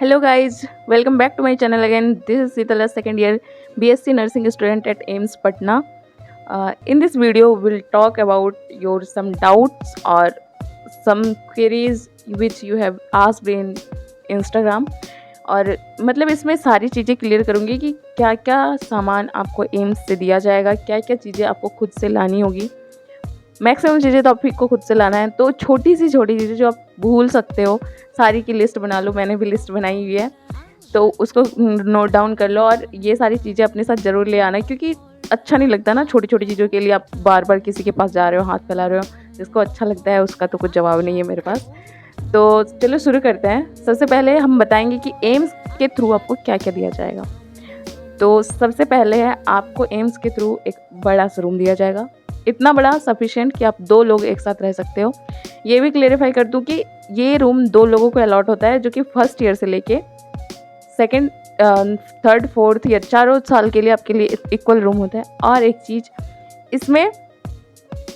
Hello guys, welcome back to my channel again. This is Sitala, second year BSc nursing student at AIMS Patna. In this video we'll talk about your some doubts or some queries which you have asked in Instagram. और मतलब इसमें सारी चीज़ें clear करूँगी कि क्या क्या सामान आपको एम्स से दिया जाएगा, क्या क्या चीज़ें आपको खुद से लानी होगी। मैक्सिमम चीज़ें तो आपको खुद से लाना है, तो छोटी चीज़ें जो आप भूल सकते हो सारी की लिस्ट बना लो। मैंने भी लिस्ट बनाई हुई है, तो उसको नोट डाउन कर लो और ये सारी चीज़ें अपने साथ ज़रूर ले आना, क्योंकि अच्छा नहीं लगता ना छोटी छोटी चीज़ों के लिए आप बार बार किसी के पास जा रहे हो, हाथ फैला रहे हो। जिसको अच्छा लगता है उसका तो कुछ जवाब नहीं है मेरे पास। तो चलो शुरू करते हैं। सबसे पहले हम बताएंगे कि एम्स के थ्रू आपको क्या क्या दिया जाएगा। तो सबसे पहले है आपको एम्स के थ्रू एक बड़ा सा रूम दिया जाएगा, इतना बड़ा सफिशिएंट कि आप 2 लोग एक साथ रह सकते हो। ये भी क्लेरिफाई कर दूं कि ये रूम 2 लोगों को अलॉट होता है, जो कि फर्स्ट ईयर से लेके सेकंड, थर्ड, फोर्थ ईयर, चारों साल के लिए आपके लिए इक्वल रूम होता है। और एक चीज़ इसमें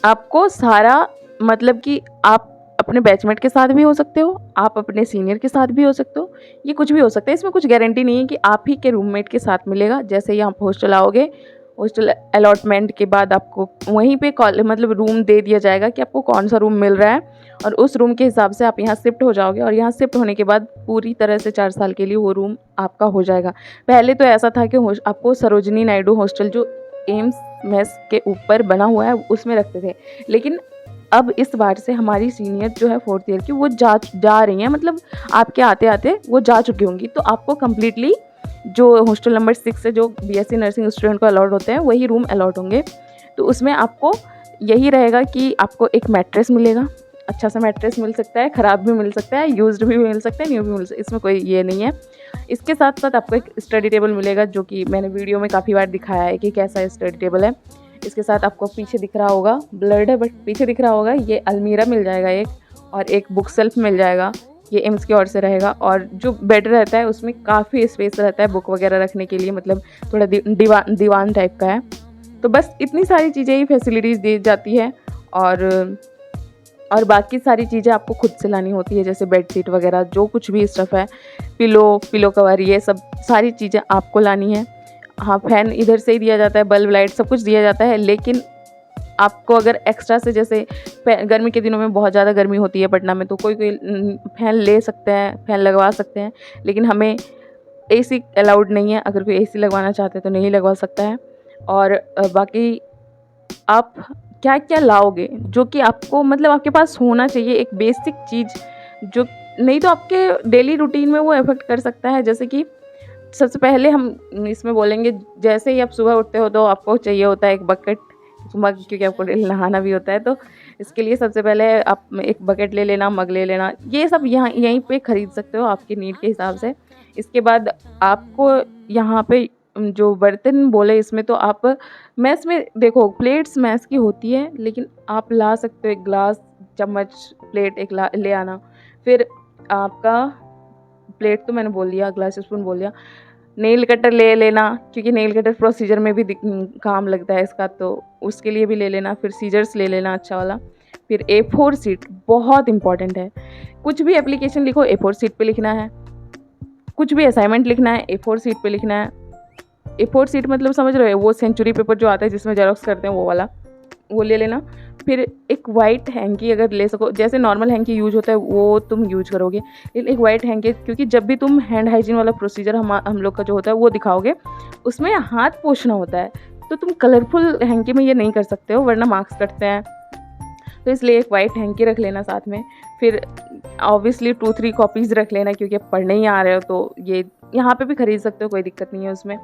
आपको सारा मतलब कि आप अपने बैचमेट के साथ भी हो सकते हो, आप अपने सीनियर के साथ भी हो सकते हो, ये कुछ भी हो सकता है। इसमें कुछ गारंटी नहीं है कि आप ही के रूममेट के साथ मिलेगा। जैसे ही आप हॉस्टल आओगे, हॉस्टल अलॉटमेंट के बाद आपको वहीं पे मतलब रूम दे दिया जाएगा कि आपको कौन सा रूम मिल रहा है, और उस रूम के हिसाब से आप यहाँ शिफ्ट हो जाओगे। और यहाँ शिफ्ट होने के बाद पूरी तरह से 4 साल के लिए वो रूम आपका हो जाएगा। पहले तो ऐसा था कि आपको सरोजनी नायडू हॉस्टल जो एम्स मेस के ऊपर बना हुआ है उसमें रखते थे, लेकिन अब इस बार से हमारी सीनियर जो है 4th ईयर की वो जा रही हैं, मतलब आपके आते आते वो जा चुकी होंगी। तो आपको कम्प्लीटली जो हॉस्टल नंबर 6 से जो बीएससी नर्सिंग स्टूडेंट को अलॉट होते हैं वही रूम अलॉट होंगे। तो उसमें आपको यही रहेगा कि आपको एक मैट्रेस मिलेगा, अच्छा सा मैट्रेस मिल सकता है, ख़राब भी मिल सकता है, यूज्ड भी मिल सकता है, न्यू भी मिल सकता है, इसमें कोई ये नहीं है। इसके साथ साथ आपको एक स्टडी टेबल मिलेगा, जो कि मैंने वीडियो में काफ़ी बार दिखाया है कि कैसा स्टडी टेबल है। इसके साथ आपको पीछे दिख रहा होगा, ब्लर्ड है बट पीछे दिख रहा होगा, ये अलमीरा मिल जाएगा एक, और एक बुक सेल्फ मिल जाएगा, ये एम्स की ओर से रहेगा। और जो बेड रहता है उसमें काफ़ी स्पेस रहता है बुक वगैरह रखने के लिए, मतलब थोड़ा दीवान टाइप का है। तो बस इतनी सारी चीज़ें ही फैसिलिटीज़ दी जाती है, और बाकी सारी चीज़ें आपको खुद से लानी होती है, जैसे बेड शीट वगैरह जो कुछ भी स्टफ़ है, पिलो कवर, ये सब सारी चीज़ें आपको लानी है। हाँ, फैन इधर से ही दिया जाता है, बल्ब लाइट सब कुछ दिया जाता है, लेकिन आपको अगर एक्स्ट्रा से, जैसे गर्मी के दिनों में बहुत ज़्यादा गर्मी होती है पटना में, तो कोई फ़ैन ले सकते हैं, फ़ैन लगवा सकते हैं, लेकिन हमें एसी अलाउड नहीं है। अगर कोई एसी लगवाना चाहते हैं तो नहीं लगवा सकता है। और बाकी आप क्या क्या लाओगे, जो कि आपको मतलब आपके पास होना चाहिए एक बेसिक चीज़, जो नहीं तो आपके डेली रूटीन में वो इफ़ेक्ट कर सकता है। जैसे कि सबसे पहले हम इसमें बोलेंगे, जैसे ही आप सुबह उठते हो तो आपको चाहिए होता है एक बकेट, मग, क्योंकि आपको डेली नहाना भी होता है। तो इसके लिए सबसे पहले आप एक बकेट ले लेना, मग ले लेना, ये सब यहीं पे ख़रीद सकते हो आपकी नीड के हिसाब से। इसके बाद आपको यहाँ पे जो बर्तन बोले, इसमें तो आप मैस में देखो प्लेट्स मैस की होती है, लेकिन आप ला सकते हो एक ग्लास, चम्मच, प्लेट एक ले आना। फिर आपका प्लेट तो मैंने बोल दिया, ग्लास स्पून बोल दिया। नेल कटर ले लेना, क्योंकि नेल कटर प्रोसीजर में भी काम लगता है इसका, तो उसके लिए भी ले लेना। फिर सीजर्स ले लेना अच्छा वाला। फिर A4 शीट बहुत इंपॉर्टेंट है। कुछ भी एप्लीकेशन लिखो A4 शीट पे लिखना है, कुछ भी असाइनमेंट लिखना है A4 शीट पे लिखना है। A4 शीट मतलब समझ रहे हो, वो सेंचुरी पेपर जो आता है जिसमें जेरोक्स करते हैं वो वाला, वो ले लेना। फिर एक वाइट हैंकी अगर ले सको, जैसे नॉर्मल हैंकी यूज होता है वो तुम यूज करोगे, लेकिन एक वाइट हैंकी, क्योंकि जब भी तुम हैंड हाइजीन वाला प्रोसीजर हम लोग का जो होता है वो दिखाओगे, उसमें हाथ पोंछना होता है, तो तुम कलरफुल हैंकी में ये नहीं कर सकते हो, वरना मार्क्स कटते हैं। तो इसलिए एक वाइट हैंकी रख लेना साथ में। फिर ऑब्वियसली 2-3 कॉपीज़ रख लेना, क्योंकि आप पढ़ने ही आ रहे हो, तो ये यहाँ पे भी खरीद सकते हो, कोई दिक्कत नहीं है उसमें।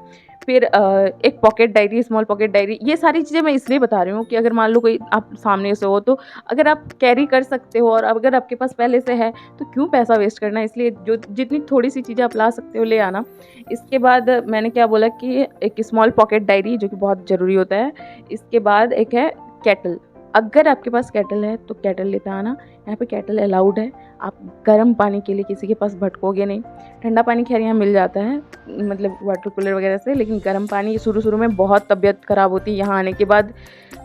फिर एक pocket diary, small pocket diary, ये सारी चीज़ें मैं इसलिए बता रही हूँ कि अगर मान लो कोई आप सामने से हो, तो अगर आप कैरी कर सकते हो और अगर आपके पास पहले से है तो क्यों पैसा वेस्ट करना, इसलिए जो जितनी थोड़ी सी चीज़ें आप ला सकते हो ले आना। इसके बाद मैंने क्या बोला कि एक स्मॉल पॉकेट डायरी, जो कि बहुत ज़रूरी होता है। इसके बाद एक है केटल, अगर आपके पास केटल है तो केटल लेते आना, यहाँ पे केटल अलाउड है। आप गर्म पानी के लिए किसी के पास भटकोगे नहीं। ठंडा पानी खैर यहाँ मिल जाता है, मतलब वाटर कूलर वगैरह से, लेकिन गर्म पानी शुरू में बहुत तबीयत ख़राब होती है। यहाँ आने के बाद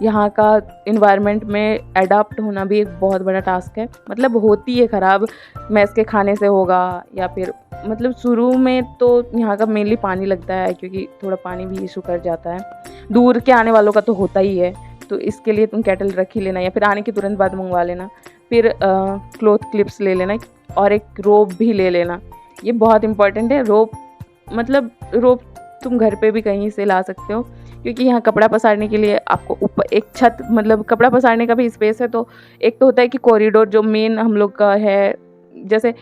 यहाँ का इन्वायरमेंट में अडाप्ट होना भी एक बहुत बड़ा टास्क है, मतलब होती है ख़राब, मैस के खाने से होगा या फिर मतलब शुरू में तो यहाँ का मेनली पानी लगता है, क्योंकि थोड़ा पानी भी इशू कर जाता है। दूर के आने वालों का तो होता ही है, तो इसके लिए तुम केटल रख ही लेना या फिर आने के तुरंत बाद मंगवा लेना। फिर क्लॉथ क्लिप्स ले लेना और एक रोप भी ले लेना, ये बहुत इंपॉर्टेंट है। रोप मतलब रोप तुम घर पे भी कहीं से ला सकते हो, क्योंकि यहाँ कपड़ा पसारने के लिए आपको ऊपर एक छत, मतलब कपड़ा पसारने का भी स्पेस है। तो एक तो होता है कि कॉरिडोर जो मेन हम लोग का है, जैसे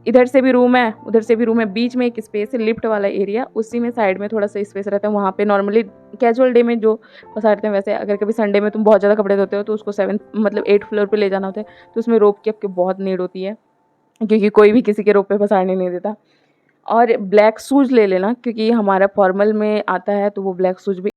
इधर से भी रूम है उधर से भी रूम है, बीच में एक स्पेस है लिफ्ट वाला एरिया, उसी में साइड में थोड़ा सा स्पेस रहता है। वहाँ पे नॉर्मली कैजुअल डे में जो पसारते हैं, वैसे अगर कभी संडे में तुम बहुत ज़्यादा कपड़े धोते हो तो उसको 7 मतलब 8 फ्लोर पे ले जाना होता है, तो उसमें रोप की आपकी बहुत नीड होती है, क्योंकि कोई भी किसी के रोप पे पसारने नहीं देता। और ब्लैक शूज़ ले लेना, क्योंकि हमारा फॉर्मल में आता है, तो वो ब्लैक शूज़ भी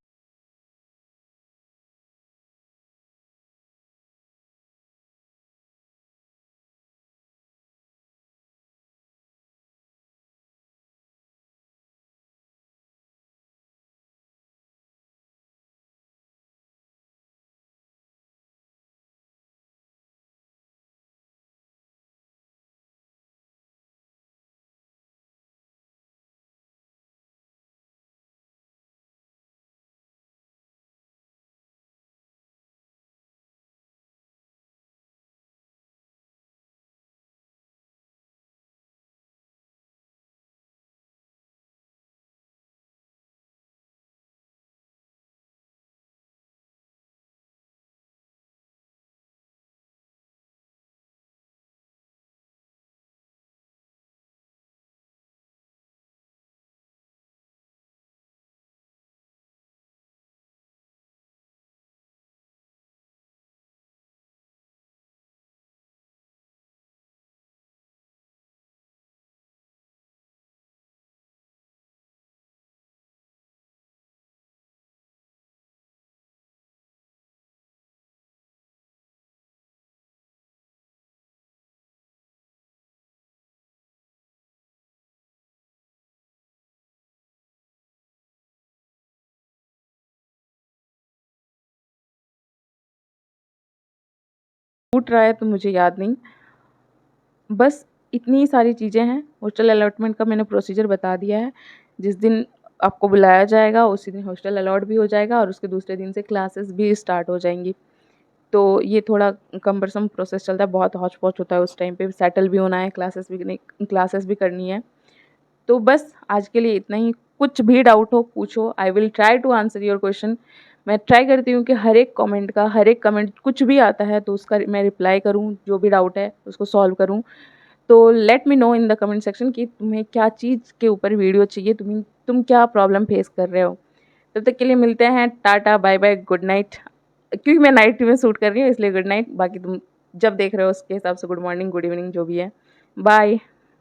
छूट रहा है, तो मुझे याद नहीं। बस इतनी सारी चीज़ें हैं। हॉस्टल अलॉटमेंट का मैंने प्रोसीजर बता दिया है। जिस दिन आपको बुलाया जाएगा उसी दिन हॉस्टल अलॉट भी हो जाएगा और उसके दूसरे दिन से क्लासेस भी स्टार्ट हो जाएंगी। तो ये थोड़ा कम्बरसम प्रोसेस चलता है, बहुत हौच-पौच होता है उस टाइम पे, सेटल भी होना है, क्लासेस भी करनी है। तो बस आज के लिए इतना ही। कुछ भी डाउट हो पूछो, I will try to answer your question. मैं ट्राई करती हूँ कि हर एक कमेंट कुछ भी आता है तो उसका मैं रिप्लाई करूँ, जो भी डाउट है उसको सॉल्व करूँ। तो let me know in the comment section कि तुम्हें क्या चीज़ के ऊपर वीडियो चाहिए, तुम क्या प्रॉब्लम फेस कर रहे हो। तब तक के लिए मिलते हैं, tata bye bye good night. क्योंकि मैं नाइट में शूट कर रही हूँ इसलिए गुड नाइट, बाकी तुम जब देख रहे हो उसके हिसाब से गुड मॉर्निंग गुड इवनिंग जो भी है। बाय।